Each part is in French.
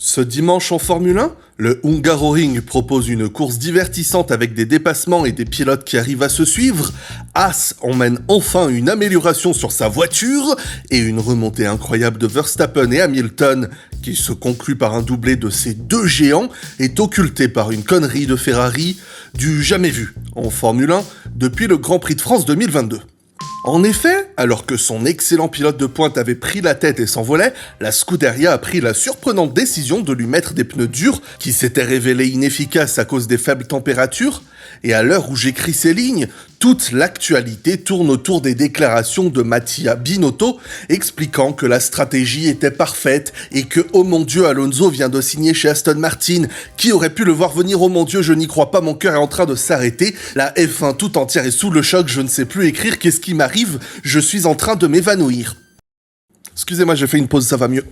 Ce dimanche en Formule 1, le Hungaroring propose une course divertissante avec des dépassements et des pilotes qui arrivent à se suivre. Haas emmène enfin une amélioration sur sa voiture et une remontée incroyable de Verstappen et Hamilton, qui se conclut par un doublé de ces deux géants, est occulté par une connerie de Ferrari du jamais vu en Formule 1 depuis le Grand Prix de France 2022. En effet, alors que son excellent pilote de pointe avait pris la tête et s'envolait, la Scuderia a pris la surprenante décision de lui mettre des pneus durs qui s'étaient révélés inefficaces à cause des faibles températures, et à l'heure où j'écris ces lignes, toute l'actualité tourne autour des déclarations de Mattia Binotto expliquant que la stratégie était parfaite et que, oh mon Dieu, Alonso vient de signer chez Aston Martin. Qui aurait pu le voir venir? Oh mon Dieu, je n'y crois pas, mon cœur est en train de s'arrêter. La F1 tout entière est sous le choc, je ne sais plus écrire, qu'est-ce qui m'arrive? Je suis en train de m'évanouir. Excusez-moi, j'ai fait une pause, ça va mieux.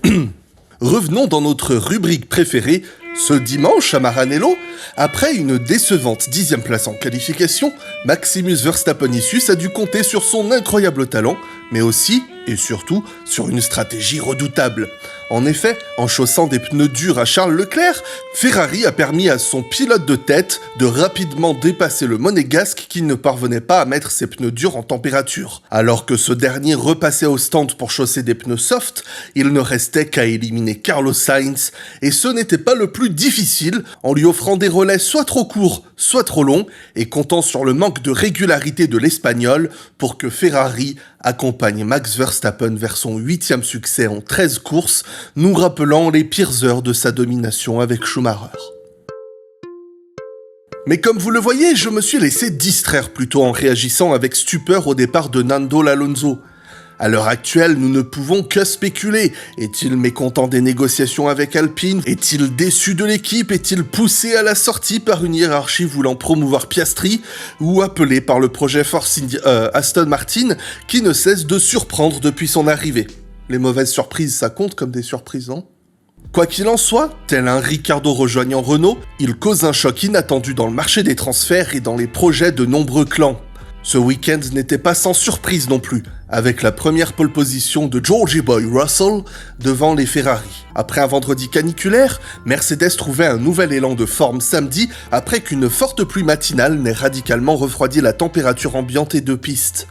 Revenons dans notre rubrique préférée. Ce dimanche à Maranello, après une décevante 10e place en qualification, Maximus Verstappen-Issus a dû compter sur son incroyable talent, mais aussi, et surtout, sur une stratégie redoutable. En effet, en chaussant des pneus durs à Charles Leclerc, Ferrari a permis à son pilote de tête de rapidement dépasser le monégasque qui ne parvenait pas à mettre ses pneus durs en température. Alors que ce dernier repassait au stand pour chausser des pneus soft, il ne restait qu'à éliminer Carlos Sainz, et ce n'était pas le plus difficile, en lui offrant des relais soit trop courts, soit trop longs, et comptant sur le manque de régularité de l'Espagnol pour que Ferrari accompagne Max Verstappen vers son 8e succès en 13 courses, nous rappelant les pires heures de sa domination avec Schumacher. Mais comme vous le voyez, je me suis laissé distraire plutôt en réagissant avec stupeur au départ de Nando Alonso. À l'heure actuelle, nous ne pouvons que spéculer. Est-il mécontent des négociations avec Alpine? Est-il déçu de l'équipe? Est-il poussé à la sortie par une hiérarchie voulant promouvoir Piastri? Ou appelé par le projet Aston Martin qui ne cesse de surprendre depuis son arrivée? Les mauvaises surprises, ça compte comme des surprises, non? Quoi qu'il en soit, tel un Ricciardo rejoignant Renault, il cause un choc inattendu dans le marché des transferts et dans les projets de nombreux clans. Ce week-end n'était pas sans surprise non plus, avec la première pole position de Georgie Boy Russell devant les Ferrari. Après un vendredi caniculaire, Mercedes trouvait un nouvel élan de forme samedi après qu'une forte pluie matinale n'ait radicalement refroidi la température ambiante et de piste.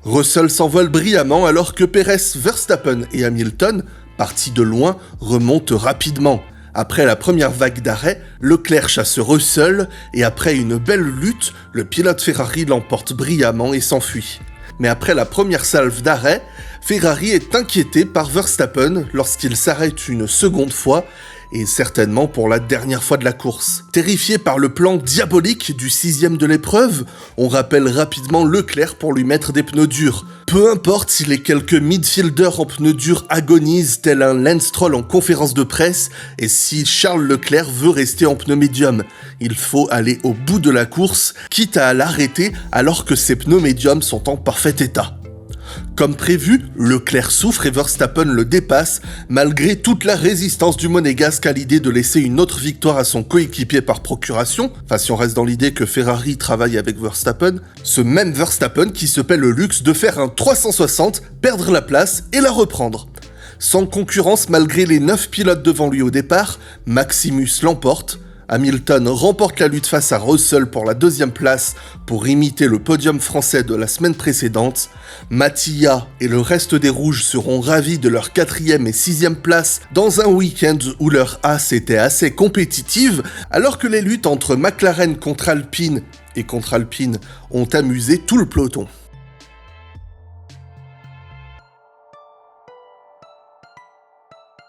Russell s'envole brillamment alors que Perez, Verstappen et Hamilton, partis de loin, remontent rapidement. Après la première vague d'arrêt, Leclerc chasse Russell et après une belle lutte, le pilote Ferrari l'emporte brillamment et s'enfuit. Mais après la première salve d'arrêt, Ferrari est inquiété par Verstappen lorsqu'il s'arrête une seconde fois et certainement pour la dernière fois de la course. Terrifié par le plan diabolique du 6e de l'épreuve, on rappelle rapidement Leclerc pour lui mettre des pneus durs. Peu importe si les quelques midfielders en pneus durs agonisent tel un Lance Stroll en conférence de presse et si Charles Leclerc veut rester en pneus médiums. Il faut aller au bout de la course, quitte à l'arrêter alors que ses pneus médiums sont en parfait état. Comme prévu, Leclerc souffre et Verstappen le dépasse, malgré toute la résistance du Monégasque à l'idée de laisser une autre victoire à son coéquipier par procuration, enfin si on reste dans l'idée que Ferrari travaille avec Verstappen, ce même Verstappen qui se paie le luxe de faire un 360, perdre la place et la reprendre. Sans concurrence malgré les 9 pilotes devant lui au départ, Maximus l'emporte. Hamilton remporte la lutte face à Russell pour la 2e place pour imiter le podium français de la semaine précédente. Mattia et le reste des rouges seront ravis de leur 4e et 6e place dans un week-end où leur As était assez compétitive, alors que les luttes entre McLaren contre Alpine ont amusé tout le peloton.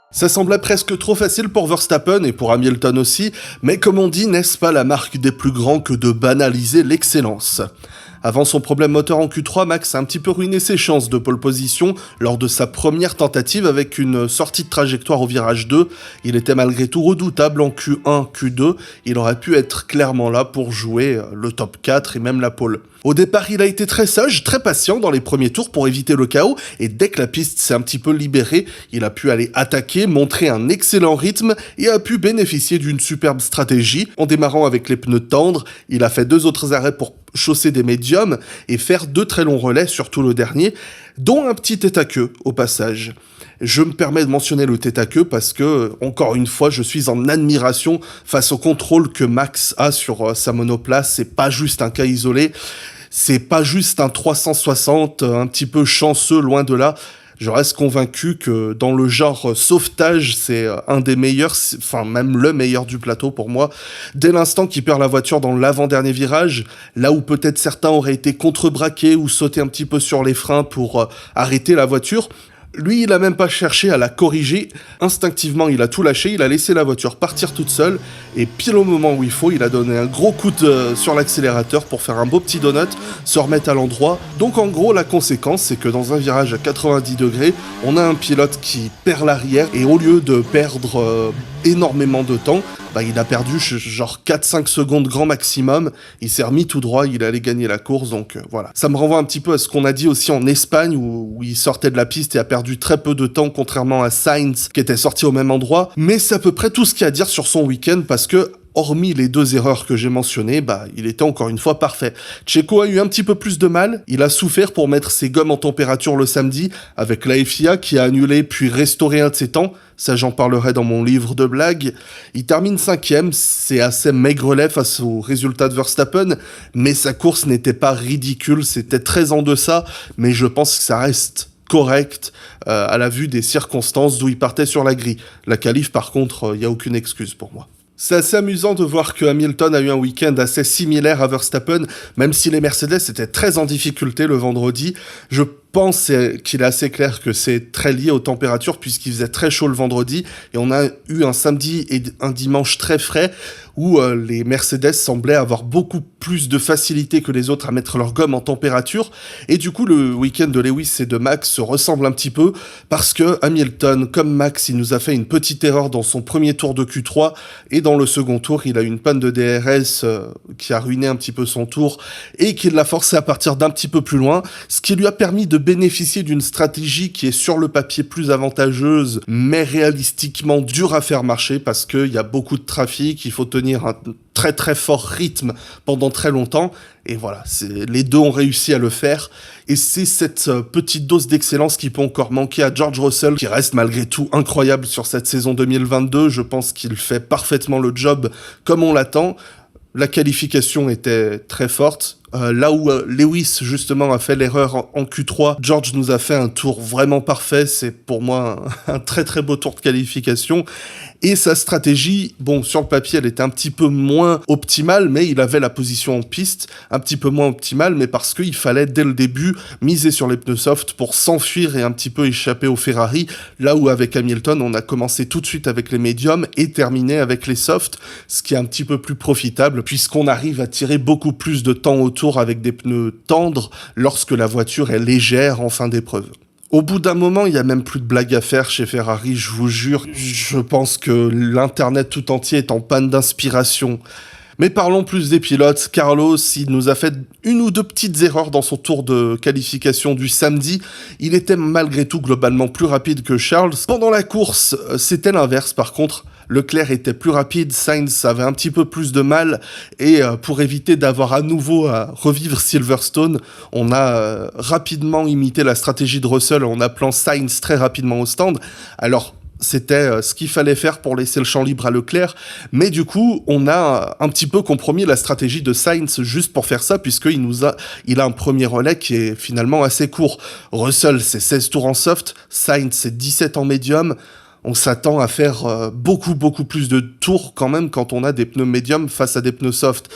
Ça semblait presque trop facile pour Verstappen et pour Hamilton aussi, mais comme on dit, n'est-ce pas la marque des plus grands que de banaliser l'excellence? Avant son problème moteur en Q3, Max a un petit peu ruiné ses chances de pole position lors de sa première tentative avec une sortie de trajectoire au virage 2. Il était malgré tout redoutable en Q1, Q2, il aurait pu être clairement là pour jouer le top 4 et même la pole. Au départ, il a été très sage, très patient dans les premiers tours pour éviter le chaos, et dès que la piste s'est un petit peu libérée, il a pu aller attaquer, montrer un excellent rythme et a pu bénéficier d'une superbe stratégie. En démarrant avec les pneus tendres, il a fait 2 autres arrêts pour chausser des médiums et faire 2 très longs relais, surtout le dernier, dont un petit tête-à-queue au passage. Je me permets de mentionner le tête-à-queue parce que, encore une fois, je suis en admiration face au contrôle que Max a sur sa monoplace. C'est pas juste un cas isolé, c'est pas juste un 360 un petit peu chanceux, loin de là. Je reste convaincu que dans le genre sauvetage, c'est un des meilleurs, enfin même le meilleur du plateau pour moi. Dès l'instant qu'il perd la voiture dans l'avant-dernier virage, là où peut-être certains auraient été contre-braqués ou sauté un petit peu sur les freins pour arrêter la voiture, lui, il a même pas cherché à la corriger. Instinctivement, il a tout lâché, il a laissé la voiture partir toute seule, et pile au moment où il faut, il a donné un gros coup sur l'accélérateur pour faire un beau petit donut, se remettre à l'endroit. Donc en gros, la conséquence, c'est que dans un virage à 90 degrés, on a un pilote qui perd l'arrière, et au lieu de perdre énormément de temps, il a perdu genre 4-5 secondes grand maximum, il s'est remis tout droit, il allait gagner la course, donc voilà. Ça me renvoie un petit peu à ce qu'on a dit aussi en Espagne, où il sortait de la piste et a perdu très peu de temps, contrairement à Sainz, qui était sorti au même endroit, mais c'est à peu près tout ce qu'il y a à dire sur son week-end, parce que hormis les 2 erreurs que j'ai mentionnées, il était encore une fois parfait. Checo a eu un petit peu plus de mal, il a souffert pour mettre ses gommes en température le samedi, avec la FIA qui a annulé puis restauré un de ses temps, ça j'en parlerai dans mon livre de blagues. Il termine 5ème, c'est assez maigrelet face au résultat de Verstappen, mais sa course n'était pas ridicule, c'était très en deçà, mais je pense que ça reste correct à la vue des circonstances d'où il partait sur la grille. La qualif par contre, il n'y a aucune excuse pour moi. C'est assez amusant de voir que Hamilton a eu un week-end assez similaire à Verstappen, même si les Mercedes étaient très en difficulté le vendredi. Je pense qu'il est assez clair que c'est très lié aux températures puisqu'il faisait très chaud le vendredi et on a eu un samedi et un dimanche très frais où les Mercedes semblaient avoir beaucoup plus de facilité que les autres à mettre leur gomme en température et du coup le week-end de Lewis et de Max se ressemble un petit peu parce que Hamilton, comme Max, il nous a fait une petite erreur dans son premier tour de Q3 et dans le second tour il a eu une panne de DRS qui a ruiné un petit peu son tour et qui l'a forcé à partir d'un petit peu plus loin, ce qui lui a permis de bénéficier d'une stratégie qui est sur le papier plus avantageuse, mais réalistiquement dure à faire marcher parce qu'il y a beaucoup de trafic, il faut tenir un très très fort rythme pendant très longtemps, et voilà, les deux ont réussi à le faire, et c'est cette petite dose d'excellence qui peut encore manquer à George Russell, qui reste malgré tout incroyable sur cette saison 2022, je pense qu'il fait parfaitement le job comme on l'attend. La qualification était très forte. Là où Lewis, justement, a fait l'erreur en Q3, George nous a fait un tour vraiment parfait. C'est pour moi un très très beau tour de qualification. Et sa stratégie, bon, sur le papier, elle était un petit peu moins optimale, mais il avait la position en piste un petit peu moins optimale, mais parce qu'il fallait, dès le début, miser sur les pneus soft pour s'enfuir et un petit peu échapper au Ferrari, là où avec Hamilton, on a commencé tout de suite avec les médiums et terminé avec les softs, ce qui est un petit peu plus profitable, puisqu'on arrive à tirer beaucoup plus de temps autour avec des pneus tendres lorsque la voiture est légère en fin d'épreuve. Au bout d'un moment, il n'y a même plus de blague à faire chez Ferrari, je vous jure. Je pense que l'internet tout entier est en panne d'inspiration. Mais parlons plus des pilotes. Carlos, il nous a fait une ou deux petites erreurs dans son tour de qualification du samedi. Il était malgré tout globalement plus rapide que Charles. Pendant la course, c'était l'inverse par contre. Leclerc était plus rapide, Sainz avait un petit peu plus de mal, et pour éviter d'avoir à nouveau à revivre Silverstone, on a rapidement imité la stratégie de Russell en appelant Sainz très rapidement au stand. Alors, c'était ce qu'il fallait faire pour laisser le champ libre à Leclerc, mais du coup, on a un petit peu compromis la stratégie de Sainz juste pour faire ça, puisqu'il a un premier relais qui est finalement assez court. Russell, c'est 16 tours en soft, Sainz, c'est 17 en médium. On s'attend à faire beaucoup plus de tours quand même quand on a des pneus médiums face à des pneus soft.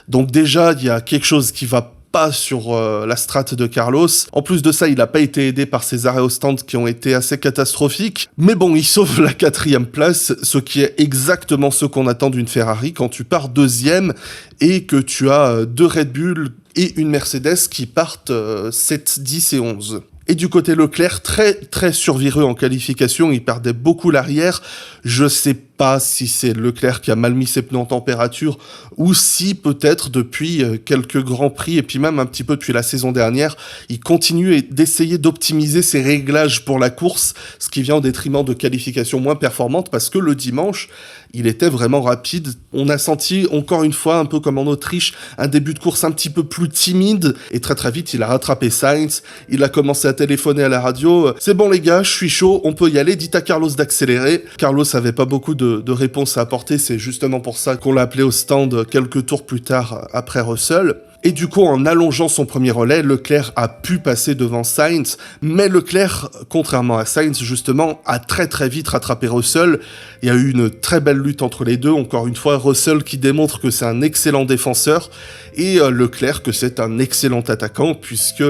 Donc déjà, il y a quelque chose qui va pas sur la strat de Carlos. En plus de ça, il n'a pas été aidé par ses arrêts au stand qui ont été assez catastrophiques. Mais bon, il sauve la 4e place, ce qui est exactement ce qu'on attend d'une Ferrari quand tu pars 2e et que tu as 2 Red Bull et une Mercedes qui partent 7, 10 et 11. Et du côté Leclerc, très très survireux en qualification, il perdait beaucoup l'arrière. Je sais pas si c'est Leclerc qui a mal mis ses pneus en température ou si peut-être depuis quelques grands prix et puis même un petit peu depuis la saison dernière, il continue d'essayer d'optimiser ses réglages pour la course, ce qui vient au détriment de qualifications moins performantes parce que le dimanche, il était vraiment rapide. On a senti, encore une fois, un peu comme en Autriche, un début de course un petit peu plus timide et très très vite, il a rattrapé Sainz, il a commencé à téléphoné à la radio, c'est bon les gars, je suis chaud, on peut y aller, dites à Carlos d'accélérer. Carlos avait pas beaucoup de réponses à apporter, c'est justement pour ça qu'on l'a appelé au stand quelques tours plus tard après Russell. Et du coup, en allongeant son premier relais, Leclerc a pu passer devant Sainz, mais Leclerc, contrairement à Sainz, justement, a très très vite rattrapé Russell. Il y a eu une très belle lutte entre les deux, encore une fois, Russell qui démontre que c'est un excellent défenseur, et Leclerc que c'est un excellent attaquant, puisque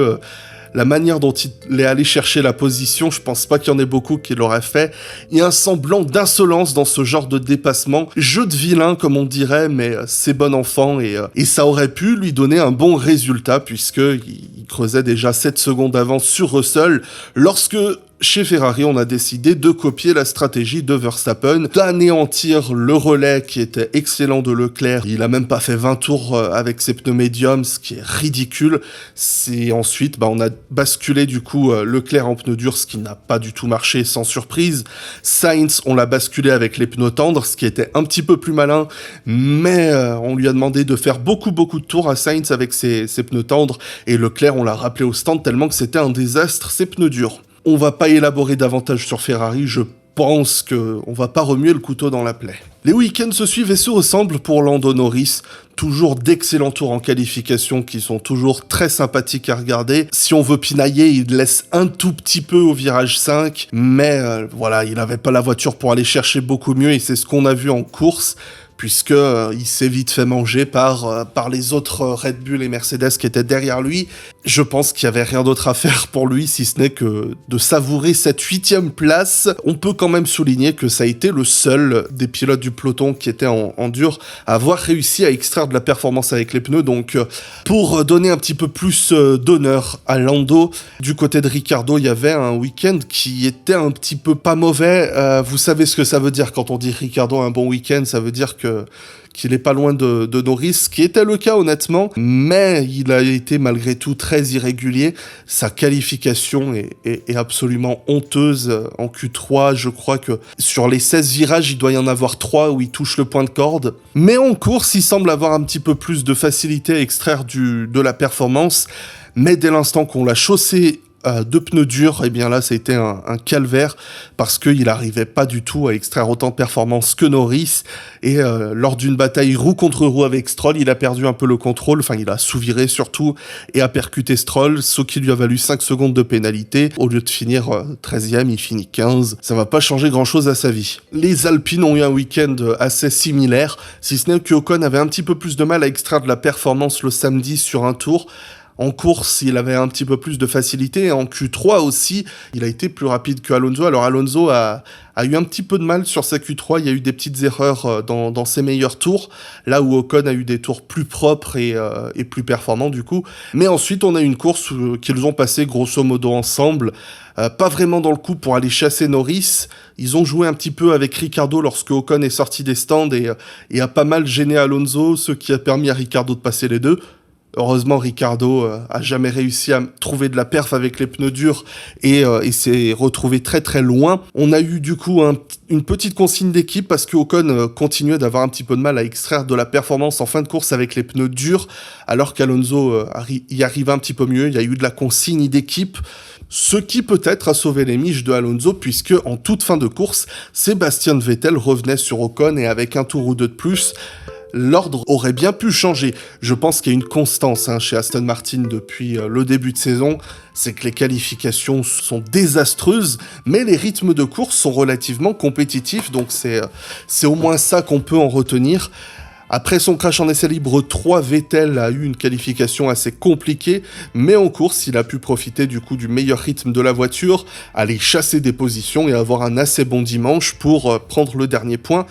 la manière dont il est allé chercher la position, je pense pas qu'il y en ait beaucoup qui l'auraient fait. Il y a un semblant d'insolence dans ce genre de dépassement. Jeu de vilain, comme on dirait, mais c'est bon enfant et ça aurait pu lui donner un bon résultat puisqu'il creusait déjà 7 secondes d'avance sur Russell lorsque chez Ferrari, on a décidé de copier la stratégie de Verstappen, d'anéantir le relais qui était excellent de Leclerc. Il a même pas fait 20 tours avec ses pneus médiums, ce qui est ridicule. C'est ensuite, on a basculé du coup Leclerc en pneus durs, ce qui n'a pas du tout marché sans surprise. Sainz, on l'a basculé avec les pneus tendres, ce qui était un petit peu plus malin, mais on lui a demandé de faire beaucoup de tours à Sainz avec ses pneus tendres, et Leclerc, on l'a rappelé au stand tellement que c'était un désastre, ses pneus durs. On va pas élaborer davantage sur Ferrari, je pense qu'on va pas remuer le couteau dans la plaie. Les week-ends se suivent et se ressemblent pour Lando Norris, toujours d'excellents tours en qualification qui sont toujours très sympathiques à regarder. Si on veut pinailler, il laisse un tout petit peu au virage 5, mais voilà, il avait pas la voiture pour aller chercher beaucoup mieux et c'est ce qu'on a vu en course, puisque il s'est vite fait manger par les autres Red Bull et Mercedes qui étaient derrière lui. Je pense qu'il n'y avait rien d'autre à faire pour lui, si ce n'est que de savourer cette 8e place. On peut quand même souligner que ça a été le seul des pilotes du peloton qui était en dur à avoir réussi à extraire de la performance avec les pneus. Donc, pour donner un petit peu plus d'honneur à Lando, du côté de Ricciardo, il y avait un week-end qui était un petit peu pas mauvais. Vous savez ce que ça veut dire quand on dit Ricciardo un bon week-end, ça veut dire qu'il est pas loin de Norris, ce qui était le cas honnêtement, mais il a été malgré tout très irrégulier. Sa qualification est absolument honteuse. En Q3, je crois que sur les 16 virages, il doit y en avoir 3 où il touche le point de corde. Mais en course, il semble avoir un petit peu plus de facilité à extraire de la performance, mais dès l'instant qu'on l'a chaussé de pneus durs, et bien là ça a été un calvaire parce qu'il n'arrivait pas du tout à extraire autant de performance que Norris et lors d'une bataille roue contre roue avec Stroll, il a perdu un peu le contrôle, enfin il a sous-viré surtout et a percuté Stroll, ce qui lui a valu 5 secondes de pénalité. Au lieu de finir 13e, il finit 15. Ça va pas changer grand chose à sa vie. Les Alpines ont eu un week-end assez similaire, si ce n'est que Ocon avait un petit peu plus de mal à extraire de la performance le samedi sur un tour. En course, il avait un petit peu plus de facilité. Et en Q3 aussi, il a été plus rapide que Alonso. Alors Alonso a eu un petit peu de mal sur sa Q3. Il y a eu des petites erreurs dans ses meilleurs tours. Là où Ocon a eu des tours plus propres et plus performants du coup. Mais ensuite, on a eu une course qu'ils ont passé grosso modo ensemble. Pas vraiment dans le coup pour aller chasser Norris. Ils ont joué un petit peu avec Ricciardo lorsque Ocon est sorti des stands et a pas mal gêné Alonso, ce qui a permis à Ricciardo de passer les deux. Heureusement, Ricciardo a jamais réussi à trouver de la perf avec les pneus durs et s'est retrouvé très très loin. On a eu du coup une petite consigne d'équipe parce que Ocon continuait d'avoir un petit peu de mal à extraire de la performance en fin de course avec les pneus durs, alors qu'Alonso y arrivait un petit peu mieux. Il y a eu de la consigne d'équipe, ce qui peut-être a sauvé les miches de Alonso, puisque en toute fin de course, Sébastien Vettel revenait sur Ocon et avec un tour ou deux de plus, l'ordre aurait bien pu changer. Je pense qu'il y a une constance chez Aston Martin depuis le début de saison, c'est que les qualifications sont désastreuses, mais les rythmes de course sont relativement compétitifs, donc c'est au moins ça qu'on peut en retenir. Après son crash en essai libre 3, Vettel a eu une qualification assez compliquée, mais en course, il a pu profiter du coup du meilleur rythme de la voiture, aller chasser des positions et avoir un assez bon dimanche pour prendre le dernier point.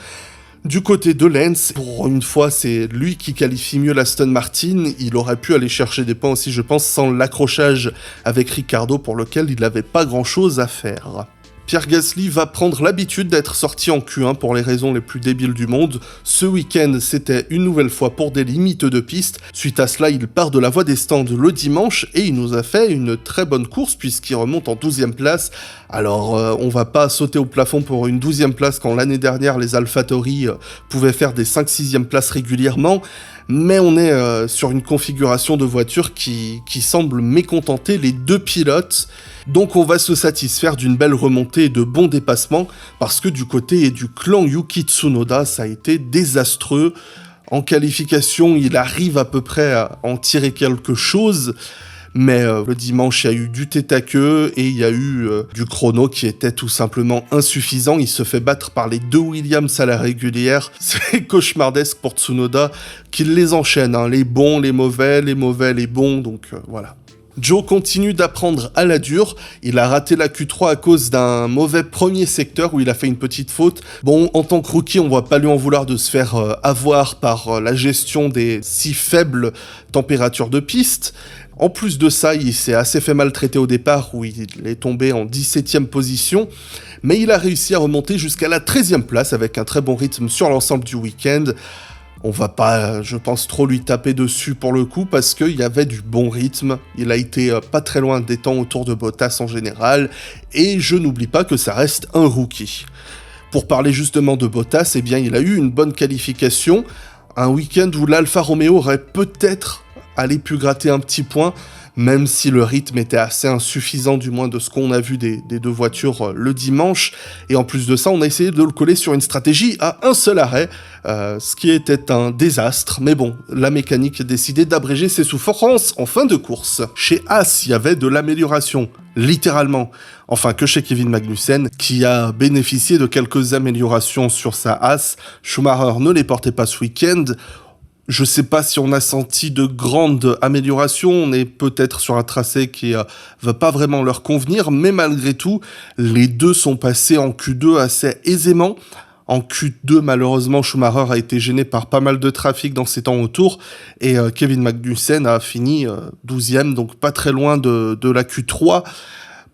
Du côté de Lance, pour une fois, c'est lui qui qualifie mieux l'Aston Martin. Il aurait pu aller chercher des points aussi, je pense, sans l'accrochage avec Ricciardo pour lequel il n'avait pas grand-chose à faire. Pierre Gasly va prendre l'habitude d'être sorti en Q1 pour les raisons les plus débiles du monde. Ce week-end, c'était une nouvelle fois pour des limites de piste. Suite à cela, il part de la voie des stands le dimanche et il nous a fait une très bonne course puisqu'il remonte en 12e place. Alors, on va pas sauter au plafond pour une 12e place quand l'année dernière, les AlphaTauri pouvaient faire des 5-6e places régulièrement. mais on est sur une configuration de voiture qui semble mécontenter les deux pilotes, donc on va se satisfaire d'une belle remontée et de bons dépassements, parce que du côté du clan Yuki Tsunoda, ça a été désastreux. En qualification, il arrive à peu près à en tirer quelque chose, mais le dimanche, il y a eu du tête à queue et il y a eu du chrono qui était tout simplement insuffisant. Il se fait battre par les deux Williams à la régulière. C'est cauchemardesque pour Tsunoda, qu'il les enchaîne, hein, les bons, les mauvais, les bons, donc voilà. Joe continue d'apprendre à la dure, il a raté la Q3 à cause d'un mauvais premier secteur où il a fait une petite faute. Bon, en tant que rookie, on va pas lui en vouloir de se faire avoir par la gestion des si faibles températures de piste. En plus de ça, il s'est assez fait maltraiter au départ où il est tombé en 17e position, mais il a réussi à remonter jusqu'à la 13e place avec un très bon rythme sur l'ensemble du week-end. On va pas, je pense, trop lui taper dessus pour le coup, parce qu'il y avait du bon rythme, il a été pas très loin des temps autour de Bottas en général, et je n'oublie pas que ça reste un rookie. Pour parler justement de Bottas, eh bien il a eu une bonne qualification, un week-end où l'Alfa Romeo aurait peut-être allé pu gratter un petit point, même si le rythme était assez insuffisant, du moins de ce qu'on a vu des deux voitures le dimanche. Et en plus de ça, on a essayé de le coller sur une stratégie à un seul arrêt, ce qui était un désastre. Mais bon, la mécanique a décidé d'abréger ses souffrances en fin de course. Chez Haas, il y avait de l'amélioration, littéralement. Enfin, que chez Kevin Magnussen, qui a bénéficié de quelques améliorations sur sa Haas. Schumacher ne les portait pas ce week-end. Je sais pas si on a senti de grandes améliorations, on est peut-être sur un tracé qui va pas vraiment leur convenir, mais malgré tout, les deux sont passés en Q2 assez aisément. En Q2, malheureusement, Schumacher a été gêné par pas mal de trafic dans ses temps autour, et Kevin Magnussen a fini 12e, donc pas très loin de la Q3.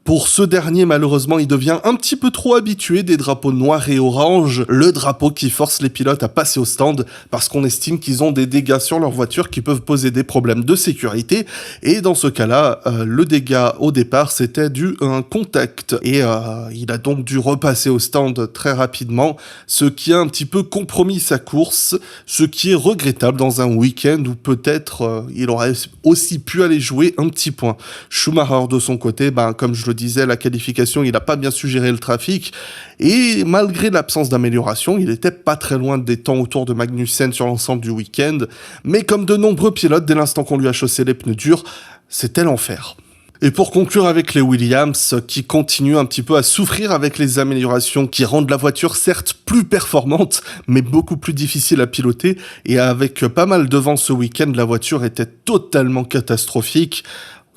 Pour ce dernier, malheureusement, il devient un petit peu trop habitué des drapeaux noirs et orange, le drapeau qui force les pilotes à passer au stand parce qu'on estime qu'ils ont des dégâts sur leur voiture qui peuvent poser des problèmes de sécurité. Et dans ce cas-là, le dégât au départ, c'était dû à un contact. Et il a donc dû repasser au stand très rapidement, ce qui a un petit peu compromis sa course, ce qui est regrettable dans un week-end où peut-être il aurait aussi pu aller jouer un petit point. Schumacher, de son côté, comme je le disais, la qualification, il n'a pas bien su gérer le trafic, et malgré l'absence d'amélioration, il était pas très loin des temps autour de Magnussen sur l'ensemble du week-end, mais comme de nombreux pilotes, dès l'instant qu'on lui a chaussé les pneus durs, c'était l'enfer. Et pour conclure avec les Williams, qui continuent un petit peu à souffrir avec les améliorations qui rendent la voiture certes plus performante, mais beaucoup plus difficile à piloter, et avec pas mal de vent ce week-end, la voiture était totalement catastrophique.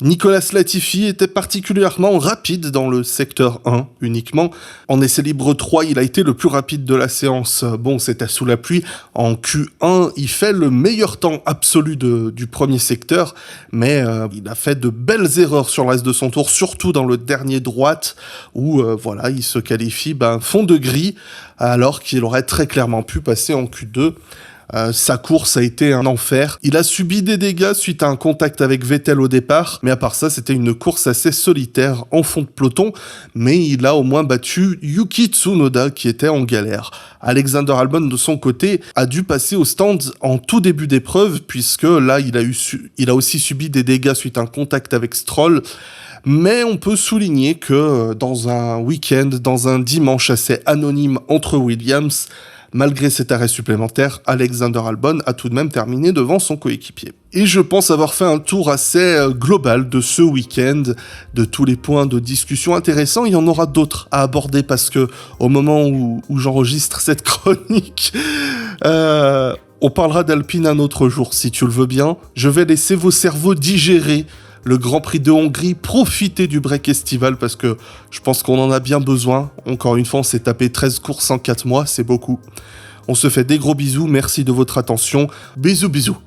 Nicolas Latifi était particulièrement rapide dans le secteur 1 uniquement. En essai libre 3, il a été le plus rapide de la séance. Bon, c'était sous la pluie. En Q1, il fait le meilleur temps absolu du premier secteur, mais il a fait de belles erreurs sur le reste de son tour, surtout dans le dernier droite, où il se qualifie fond de grille, alors qu'il aurait très clairement pu passer en Q2. Sa course a été un enfer. Il a subi des dégâts suite à un contact avec Vettel au départ, mais à part ça, c'était une course assez solitaire en fond de peloton, mais il a au moins battu Yuki Tsunoda qui était en galère. Alexander Albon, de son côté, a dû passer au stand en tout début d'épreuve, puisque là, il a aussi subi des dégâts suite à un contact avec Stroll. Mais on peut souligner que dans un week-end, dans un dimanche assez anonyme entre Williams, malgré cet arrêt supplémentaire, Alexander Albon a tout de même terminé devant son coéquipier. Et je pense avoir fait un tour assez global de ce week-end, de tous les points de discussion intéressants. Il y en aura d'autres à aborder parce que au moment où j'enregistre cette chronique, on parlera d'Alpine un autre jour si tu le veux bien. Je vais laisser vos cerveaux digérer le Grand Prix de Hongrie, profiter du break estival parce que je pense qu'on en a bien besoin. Encore une fois, on s'est tapé 13 courses en 4 mois, c'est beaucoup. On se fait des gros bisous, merci de votre attention. Bisous bisous.